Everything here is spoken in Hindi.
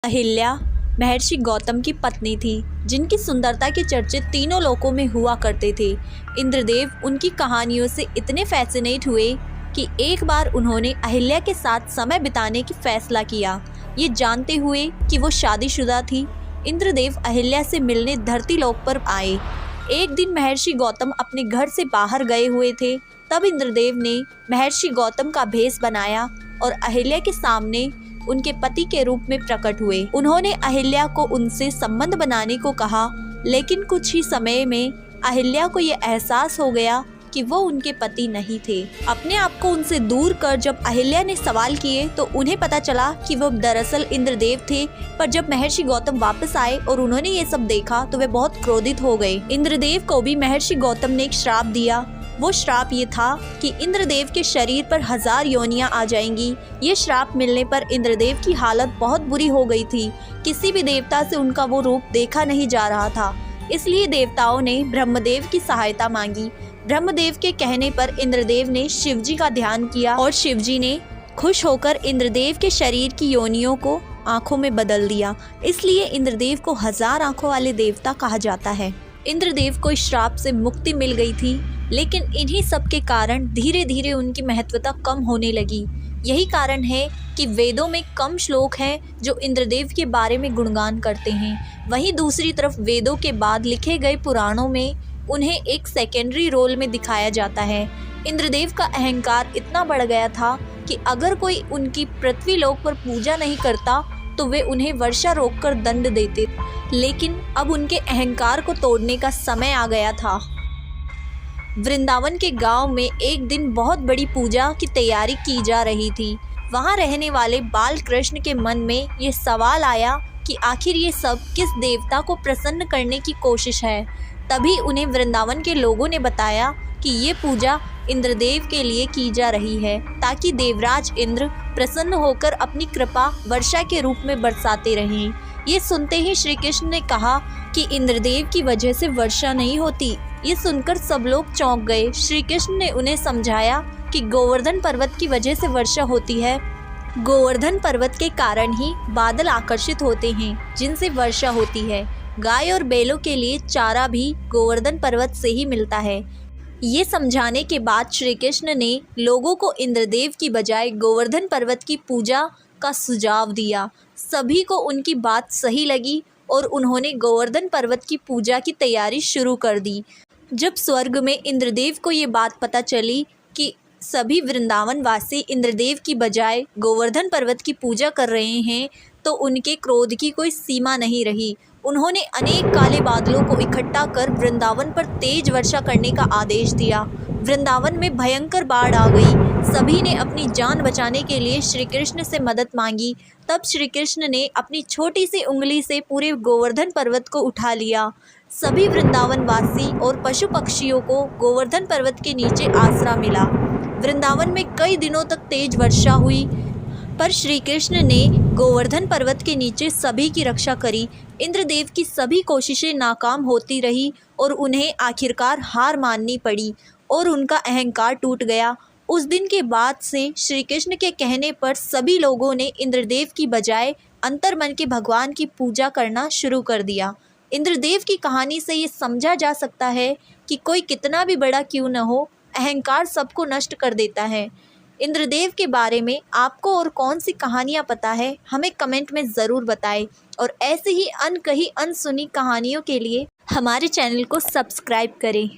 अहिल्या महर्षि गौतम की पत्नी थी, जिनकी सुंदरता के चर्चे तीनों लोकों में हुआ करते थे। इंद्रदेव उनकी कहानियों से इतने फैसिनेट हुए कि एक बार उन्होंने अहिल्या के साथ समय बिताने की फैसला किया। ये जानते हुए कि वो शादीशुदा थी, इंद्रदेव अहिल्या से मिलने धरती लोक पर आए। एक दिन महर्षि गौतम अपने घर से बाहर गए हुए थे। तब इंद्रदेव ने महर्षि गौतम का भेष बनाया और अहिल्या के सामने उनके पति के रूप में प्रकट हुए। उन्होंने अहिल्या को उनसे संबंध बनाने को कहा, लेकिन कुछ ही समय में अहिल्या को यह एहसास हो गया कि वो उनके पति नहीं थे। अपने आप को उनसे दूर कर जब अहिल्या ने सवाल किए तो उन्हें पता चला कि वो दरअसल इंद्रदेव थे। पर जब महर्षि गौतम वापस आए और उन्होंने ये सब देखा तो वे बहुत क्रोधित हो गए। इंद्रदेव को भी महर्षि गौतम ने एक श्राप दिया। वो श्राप ये था कि इंद्रदेव के शरीर पर 1000 योनियां आ जाएंगी। ये श्राप मिलने पर इंद्रदेव की हालत बहुत बुरी हो गई थी। किसी भी देवता से उनका वो रूप देखा नहीं जा रहा था। इसलिए देवताओं ने ब्रह्मदेव की सहायता मांगी। ब्रह्मदेव के कहने पर इंद्रदेव ने शिवजी का ध्यान किया और शिवजी ने खुश होकर इंद्रदेव के शरीर की योनियों को आंखों में बदल दिया। इसलिए इंद्रदेव को 1000 आंखों वाले देवता कहा जाता है। इंद्रदेव को इस श्राप से मुक्ति मिल गई थी, लेकिन इन्हीं सब के कारण धीरे धीरे उनकी महत्वता कम होने लगी। यही कारण है कि वेदों में कम श्लोक हैं जो इंद्रदेव के बारे में गुणगान करते हैं। वहीं दूसरी तरफ वेदों के बाद लिखे गए पुराणों में उन्हें एक सेकेंडरी रोल में दिखाया जाता है। इंद्रदेव का अहंकार इतना बढ़ गया था कि अगर कोई उनकी पृथ्वी लोक पर पूजा नहीं करता तो वे उन्हें वर्षा रोककर दंड देते। लेकिन अब उनके अहंकार को तोड़ने का समय आ गया था। वृंदावन के गांव में एक दिन बहुत बड़ी पूजा की तैयारी की जा रही थी। वहां रहने वाले बाल कृष्ण के मन में ये सवाल आया कि आखिर ये सब किस देवता को प्रसन्न करने की कोशिश है। तभी उन्हें वृंदावन के लोगों ने बताया कि ये पूजा इंद्रदेव के लिए की जा रही है, ताकि देवराज इंद्र प्रसन्न होकर अपनी कृपा वर्षा के रूप में बरसाते रहें। ये सुनते ही श्री कृष्ण ने कहा कि इंद्रदेव की वजह से वर्षा नहीं होती। ये सुनकर सब लोग चौंक गए। श्री कृष्ण ने उन्हें समझाया कि गोवर्धन पर्वत की वजह से वर्षा होती है। गोवर्धन पर्वत के कारण ही बादल आकर्षित होते हैं, जिनसे वर्षा होती है। गाय और बैलों के लिए चारा भी गोवर्धन पर्वत से ही मिलता है। ये समझाने के बाद श्री कृष्ण ने लोगों को इंद्रदेव की बजाय गोवर्धन पर्वत की पूजा का सुझाव दिया। सभी को उनकी बात सही लगी और उन्होंने गोवर्धन पर्वत की पूजा की तैयारी शुरू कर दी। जब स्वर्ग में इंद्रदेव को ये बात पता चली कि सभी वृंदावन वासी इंद्रदेव की बजाय गोवर्धन पर्वत की पूजा कर रहे हैं, तो उनके क्रोध की कोई सीमा नहीं रही। उन्होंने अनेक काले बादलों को इकट्ठा कर वृंदावन पर तेज वर्षा करने का आदेश दिया। वृंदावन में भयंकर बाढ़ आ गई। सभी ने अपनी जान बचाने के लिए श्री कृष्ण से मदद मांगी। तब श्री कृष्ण ने अपनी छोटी सी उंगली से पूरे गोवर्धन पर्वत को उठा लिया। सभी वृंदावन वासी और पशु पक्षियों को गोवर्धन पर्वत के नीचे आसरा मिला। वृंदावन में कई दिनों तक तेज वर्षा हुई, पर श्री कृष्ण ने गोवर्धन पर्वत के नीचे सभी की रक्षा करी। इंद्रदेव की सभी कोशिशें नाकाम होती रही और उन्हें आखिरकार हार माननी पड़ी और उनका अहंकार टूट गया। उस दिन के बाद से श्री कृष्ण के कहने पर सभी लोगों ने इंद्रदेव की बजाय अंतर्मन के भगवान की पूजा करना शुरू कर दिया। इंद्रदेव की कहानी से ये समझा जा सकता है कि कोई कितना भी बड़ा क्यों न हो, अहंकार सबको नष्ट कर देता है। इंद्रदेव के बारे में आपको और कौन सी कहानियाँ पता है, हमें कमेंट में ज़रूर बताएं। और ऐसे ही अनकही अनसुनी कहानियों के लिए हमारे चैनल को सब्सक्राइब करें।